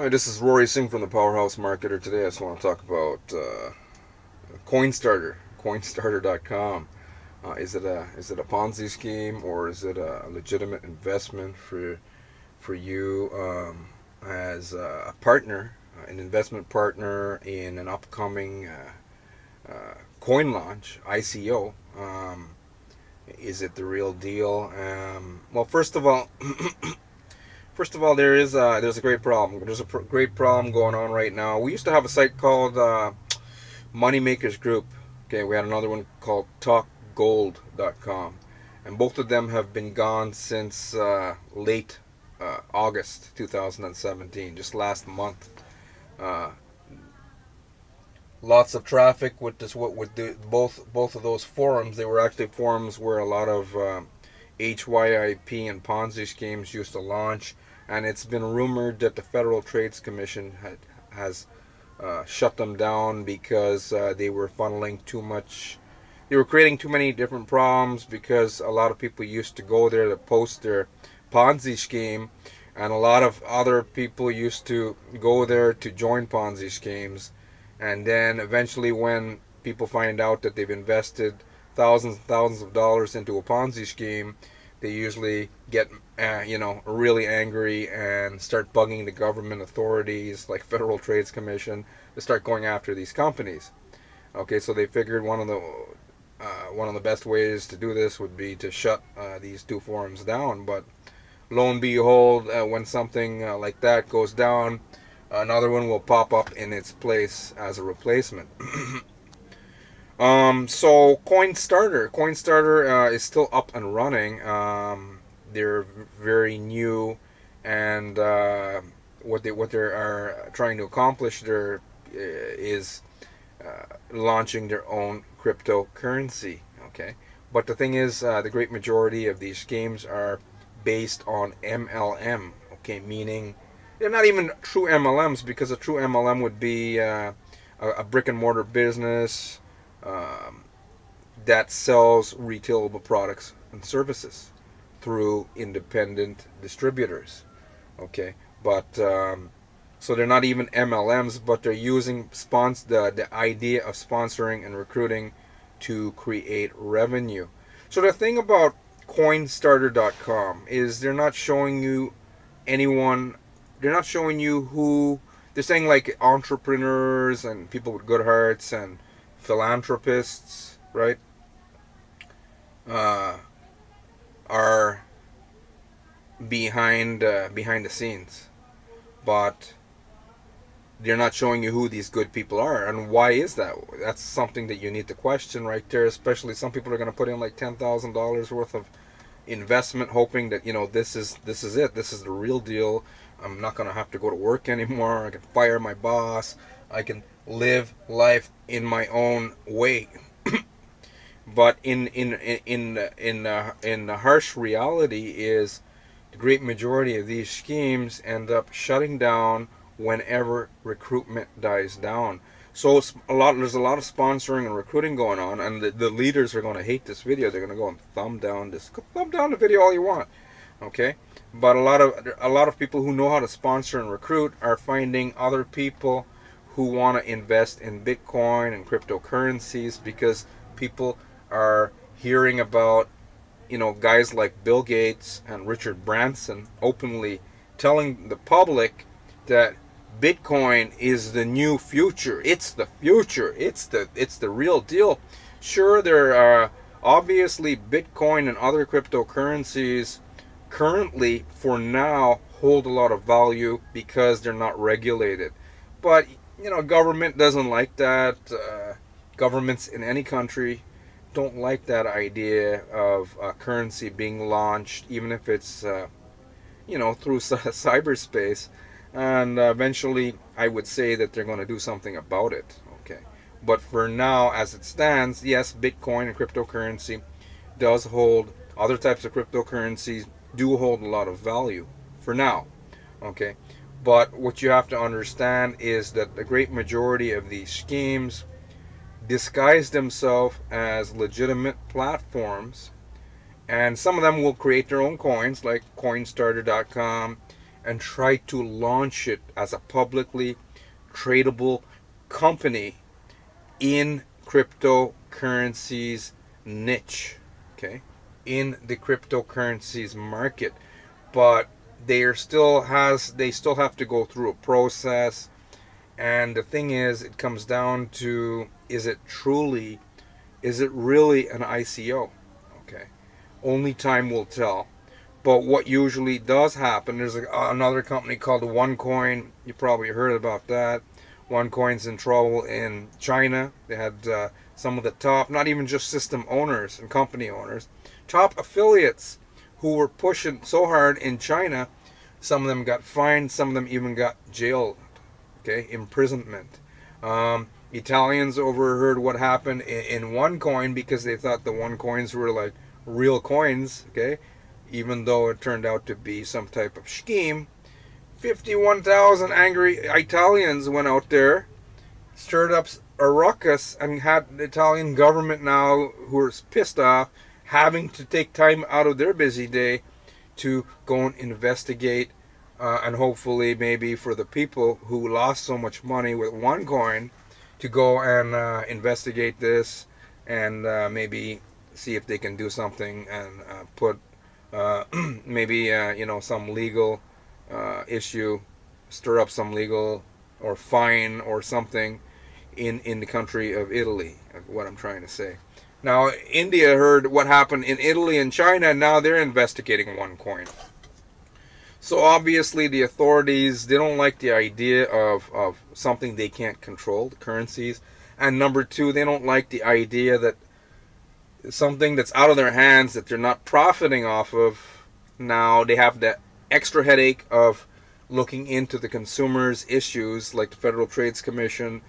Hi, this is Rory Singh from the Powerhouse Marketer. Today I just want to talk about Coinstarter, Coinstarter.com. Is it a Ponzi scheme, or is it a legitimate investment for you as a partner, an investment partner in an upcoming coin launch, ICO? Is it the real deal? Well, first of all, there's a great problem. There's a great problem going on right now. We used to have a site called Moneymakers Group. Okay, we had another one called TalkGold.com, and both of them have been gone since late August 2017, just last month. Uh, Lots of traffic with this. What with both of those forums? They were actually forums where a lot of HYIP and Ponzi schemes used to launch, and it's been rumored that the Federal Trades Commission has shut them down because they were funneling too much. They were creating too many different problems because a lot of people used to go there to post their Ponzi scheme, and a lot of other people used to go there to join Ponzi schemes. And then eventually, when people find out that they've invested thousands and thousands of dollars into a Ponzi scheme, they usually get really angry and start bugging the government authorities like Federal Trades Commission to start going after these companies. Okay, so they figured one of the best ways to do this would be to shut these two forums down. But lo and behold, when something like that goes down, another one will pop up in its place as a replacement. So Coinstarter is still up and running. They're very new, and what they are trying to accomplish there is launching their own cryptocurrency. Okay, but the thing is, the great majority of these schemes are based on MLM. Okay, meaning they're not even true MLMs, because a true MLM would be a brick and mortar business that sells retailable products and services through independent distributors. Okay, but so they're not even MLMs, but they're using the idea of sponsoring and recruiting to create revenue. So the thing about Coinstarter.com is they're not showing you anyone. They're not showing you who. They're saying like entrepreneurs and people with good hearts and philanthropists, right? Are behind the scenes, but they're not showing you who these good people are. And why is that? That's something that you need to question right there. Especially some people are going to put in like $10,000 worth of investment, hoping that this is it. This is the real deal. I'm not going to have to go to work anymore. I can fire my boss. I can live life in my own way. But in the harsh reality is the great majority of these schemes end up shutting down whenever recruitment dies down. So there's a lot of sponsoring and recruiting going on, and the leaders are going to hate this video. They're going to go and thumb down the video all you want. Okay, but a lot of people who know how to sponsor and recruit are finding other people who want to invest in Bitcoin and cryptocurrencies, because people are hearing about guys like Bill Gates and Richard Branson openly telling the public that Bitcoin is the new future. It's the future. It's the real deal. Sure, there are obviously Bitcoin and other cryptocurrencies currently, for now, hold a lot of value because they're not regulated. But government doesn't like that. Governments in any country don't like that idea of currency being launched, even if it's through cyberspace. And eventually, I would say that they're going to do something about it. Okay, but for now, as it stands, yes, Bitcoin and cryptocurrency does hold. Other types of cryptocurrencies do hold a lot of value for now. Okay, but what you have to understand is that the great majority of these schemes disguise themselves as legitimate platforms, and some of them will create their own coins, like Coinstarter.com, and try to launch it as a publicly tradable company in cryptocurrencies niche, okay, in the cryptocurrencies market. But they still have to go through a process. And the thing is, it comes down to, is it really an ICO? Okay, only time will tell. But what usually does happen, there's another company called OneCoin. You probably heard about that. OneCoin's in trouble in China. They had some of the top, not even just system owners and company owners, top affiliates who were pushing so hard in China. Some of them got fined. Some of them even got jailed. Okay, imprisonment. Italians overheard what happened in OneCoin because they thought the OneCoins were like real coins. Okay, even though it turned out to be some type of scheme. 51,000 angry Italians went out there, stirred up a ruckus, and had the Italian government now, who are pissed off, having to take time out of their busy day to go and investigate, and hopefully maybe for the people who lost so much money with OneCoin, to go and investigate this and maybe see if they can do something and put maybe some legal issue, stir up some legal or fine or something in the country of Italy. What I'm trying to say. Now, India heard what happened in Italy and China, and now they're investigating OneCoin. So obviously the authorities, they don't like the idea of something they can't control, the currencies. And number two, they don't like the idea that something that's out of their hands that they're not profiting off of, now they have that extra headache of looking into the consumers' issues, like the Federal Trade Commission.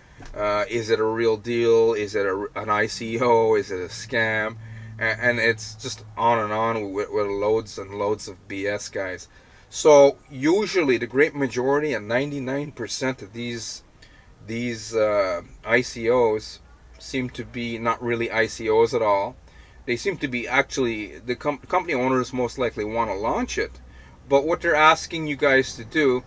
Is it a real deal? Is it an ICO? Is it a scam? And it's just on and on with loads and loads of BS, guys. So usually the great majority, and 99% of these ICOs seem to be not really ICOs at all. They seem to be actually, the company owners most likely want to launch it. But what they're asking you guys to do,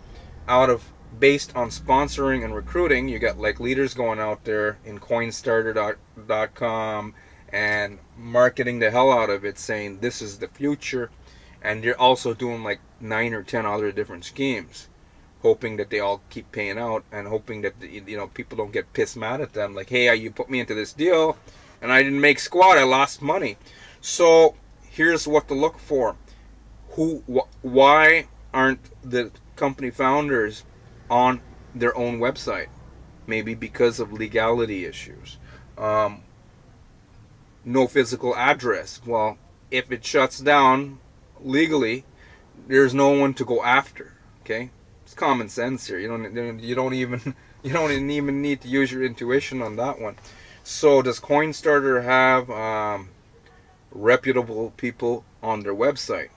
based on sponsoring and recruiting, you got like leaders going out there in Coinstarter.com and marketing the hell out of it, saying this is the future. And you're also doing like 9 or 10 other different schemes, hoping that they all keep paying out, and hoping that people don't get pissed mad at them. Like, hey, you put me into this deal, and I didn't make squat. I lost money. So here's what to look for. Why aren't the company founders on their own website? Maybe because of legality issues. No physical address. Well, if it shuts down legally, there's no one to go after. Okay, it's common sense here. You don't even need to use your intuition on that one. So does Coinstarter have reputable people on their website?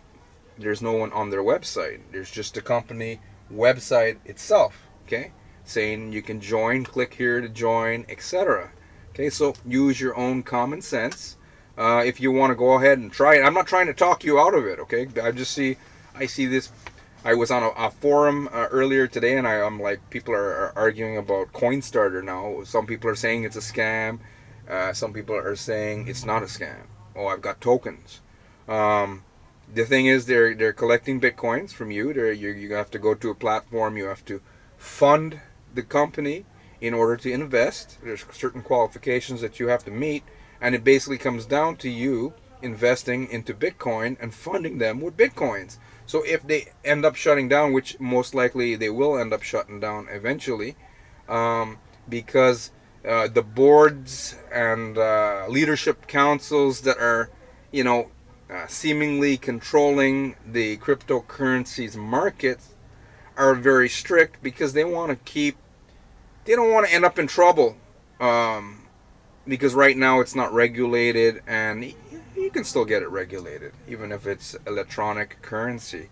There's no one on their website. There's just the company website itself, okay, saying you can join, click here to join, etc. Okay, so use your own common sense. If you want to go ahead and try it, I'm not trying to talk you out of it, okay? I see this. I was on a forum earlier today, and I'm like, people are arguing about Coinstarter now. Some people are saying it's a scam. Some people are saying it's not a scam. Oh, I've got tokens. The thing is, they're collecting bitcoins from you. You have to go to a platform. You have to fund the company in order to invest. There's certain qualifications that you have to meet, and it basically comes down to you investing into Bitcoin and funding them with Bitcoins. So if they end up shutting down, which most likely they will end up shutting down eventually, because the boards and leadership councils that are, seemingly controlling the cryptocurrencies markets are very strict, because they don't want to end up in trouble, because right now it's not regulated, and you can still get it regulated even if it's electronic currency.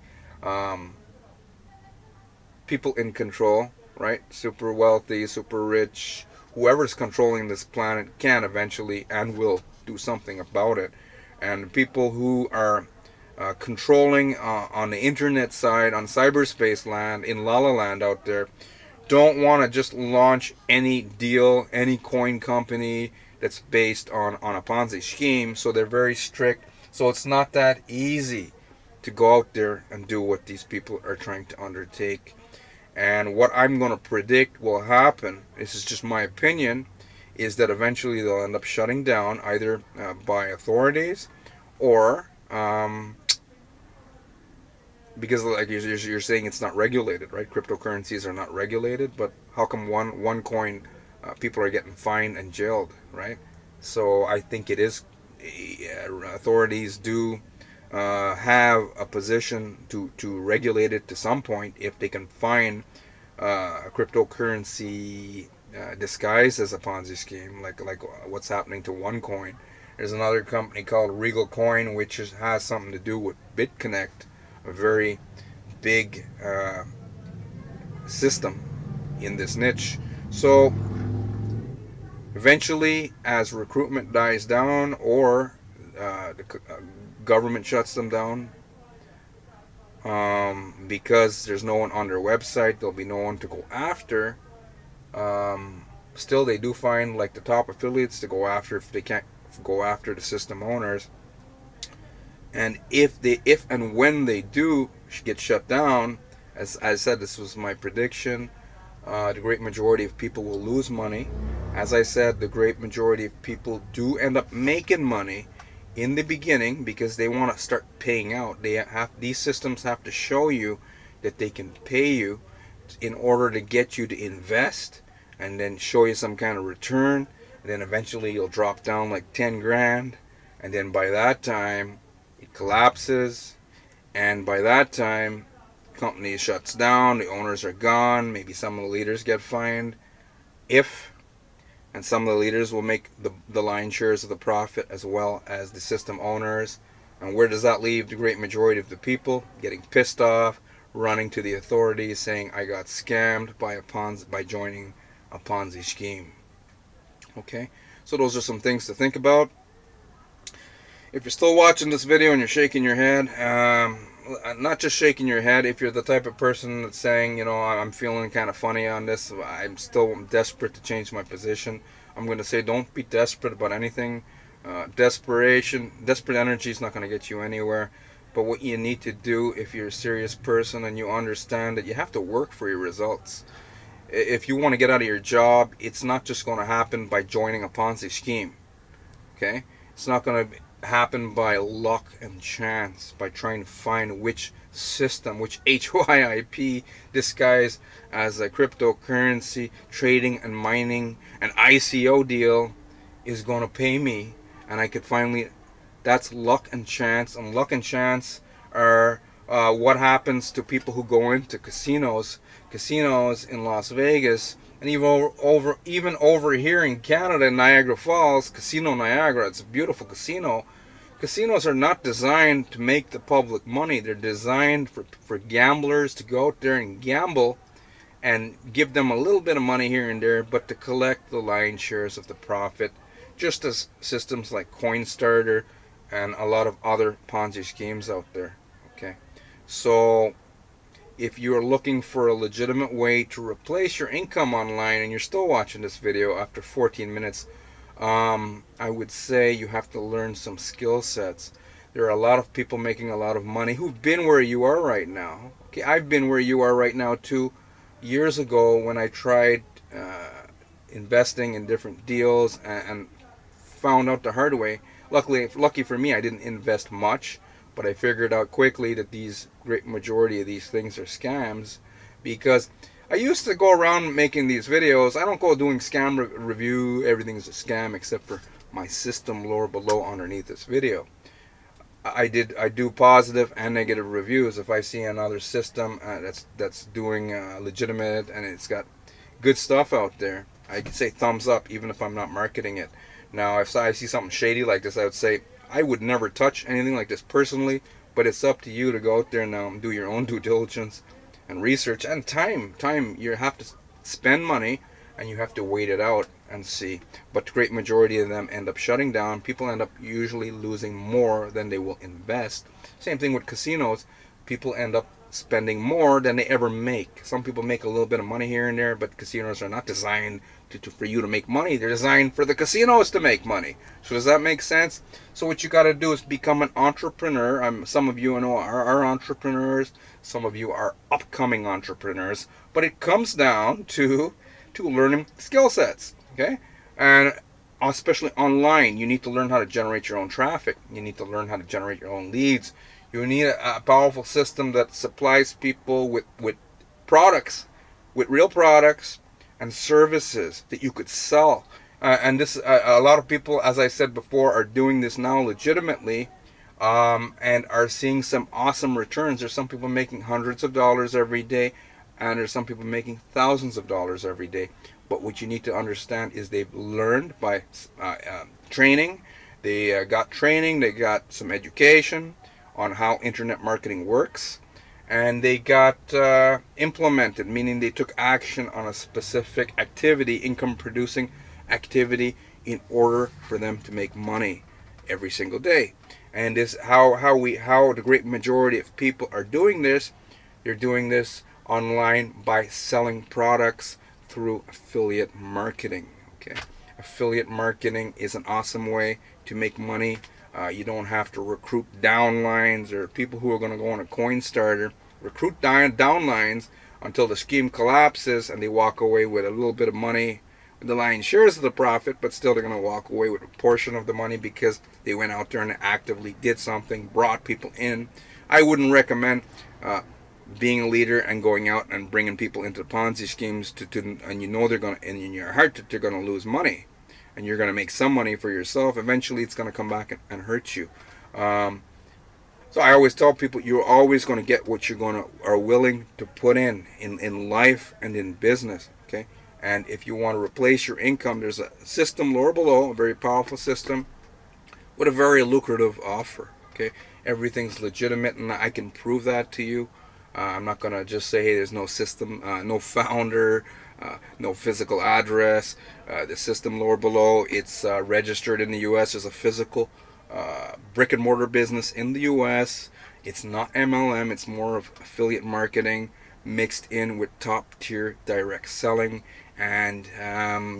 People in control, right? Super wealthy, super rich, whoever's controlling this planet can eventually and will do something about it. And people who are controlling on the internet side, on cyberspace land, in La La Land out there, don't want to just launch any deal, any coin company that's based on a Ponzi scheme. So they're very strict. So it's not that easy to go out there and do what these people are trying to undertake. And what I'm going to predict will happen, this is just my opinion, is that eventually they'll end up shutting down either by authorities or because like you're saying it's not regulated, right? Cryptocurrencies are not regulated, but how come one coin people are getting fined and jailed, right? So I think it is authorities do have a position to regulate it to some point if they can find a cryptocurrency disguised as a Ponzi scheme, like what's happening to OneCoin. There's another company called Regal Coin, which has something to do with BitConnect, a very big system in this niche. So eventually, as recruitment dies down or the government shuts them down, because there's no one on their website, there'll be no one to go after. Still, they do find like the top affiliates to go after if they can't go after the system owners. And if and when they do get shut down, as I said, this was my prediction, the great majority of people will lose money. As I said, the great majority of people do end up making money in the beginning because they want to start paying out. These systems have to show you that they can pay you in order to get you to invest, and then show you some kind of return. And then eventually you'll drop down like 10 grand, and then by that time it collapses, and by that time company shuts down, the owners are gone, maybe some of the leaders get fined, and some of the leaders will make the lion's shares of the profit as well as the system owners. And where does that leave the great majority of the people? Getting pissed off, running to the authorities saying I got scammed by joining a Ponzi scheme. Okay, so those are some things to think about. If you're still watching this video and you're shaking your head, not just shaking your head, if you're the type of person that's saying, you know, I'm feeling kind of funny on this, I'm still desperate to change my position, I'm going to say don't be desperate about anything. Desperate energy is not going to get you anywhere. But what you need to do, if you're a serious person and you understand that you have to work for your results. If you want to get out of your job, it's not just going to happen by joining a Ponzi scheme. Okay? It's not going to happen by luck and chance, by trying to find which system, which HYIP disguised as a cryptocurrency trading and mining, an ICO deal is going to pay me, and I could finally. That's luck and chance, and luck and chance are what happens to people who go into casinos in Las Vegas, and even over here in Canada, Niagara Falls, Casino Niagara. It's a beautiful casino. Casinos are not designed to make the public money. They're designed for gamblers to go out there and gamble and give them a little bit of money here and there, but to collect the lion's shares of the profit, just as systems like Coinstarter and a lot of other Ponzi schemes out there. Okay, so if you're looking for a legitimate way to replace your income online and you're still watching this video after 14 minutes, I would say you have to learn some skill sets. There are a lot of people making a lot of money who've been where you are right now. Okay, I've been where you are right now too. Years ago when I tried investing in different deals and found out the hard way. Lucky for me, I didn't invest much, but I figured out quickly that these great majority of these things are scams, because I used to go around making these videos. I don't go doing scam review, everything's a scam except for my system lower below underneath this video. I do positive and negative reviews. If I see another system that's doing legitimate and it's got good stuff out there, I can say thumbs up even if I'm not marketing it. Now, if I see something shady like this, I would say I would never touch anything like this personally, but it's up to you to go out there and do your own due diligence and research and time. You have to spend money and you have to wait it out and see. But the great majority of them end up shutting down. People end up usually losing more than they will invest. Same thing with casinos. People end up spending more than they ever make. Some people make a little bit of money here and there, but casinos are not designed for you to make money. They're designed for the casinos to make money. So does that make sense? So what you got to do is become an entrepreneur. Some of you I know are entrepreneurs. Some of you are upcoming entrepreneurs. But it comes down to learning skill sets. Okay? And especially online, you need to learn how to generate your own traffic. You need to learn how to generate your own leads. You need a powerful system that supplies people with products, with real products and services that you could sell. And this, a lot of people, as I said before, are doing this now legitimately, and are seeing some awesome returns. There's some people making hundreds of dollars every day, and there's some people making thousands of dollars every day. But what you need to understand is they've learned by training. They got training, they got some education on how internet marketing works, and they got implemented, meaning they took action on a specific activity, income producing activity, in order for them to make money every single day. And this how the great majority of people are doing this. They're doing this online by selling products through affiliate marketing. Okay, affiliate marketing is an awesome way to make money. You don't have to recruit downlines or people who are going to go on a Coinstarter. Recruit downlines until the scheme collapses and they walk away with a little bit of money. The lion's shares of the profit, but still they're going to walk away with a portion of the money because they went out there and actively did something, brought people in. I wouldn't recommend being a leader and going out and bringing people into Ponzi schemes and you know they're going to, and in your heart that they're going to lose money. And you're going to make some money for yourself. Eventually, it's going to come back and hurt you. So I always tell people you're always going to get what you're are willing to put in life and in business. Okay, and if you want to replace your income, there's a system lower below, a very powerful system with a very lucrative offer. Okay, everything's legitimate, and I can prove that to you. I'm not going to just say, hey, there's no system, no founder, no physical address. The system lower below, it's registered in the U.S. as a physical brick and mortar business in the U.S. It's not MLM. It's more of affiliate marketing mixed in with top tier direct selling. And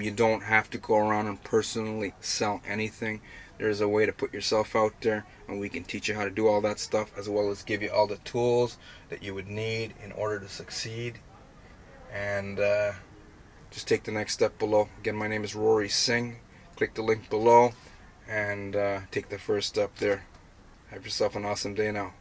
you don't have to go around and personally sell anything. There's a way to put yourself out there, and we can teach you how to do all that stuff, as well as give you all the tools that you would need in order to succeed. And just take the next step below. Again, my name is Rory Singh. Click the link below and take the first step there. Have yourself an awesome day now.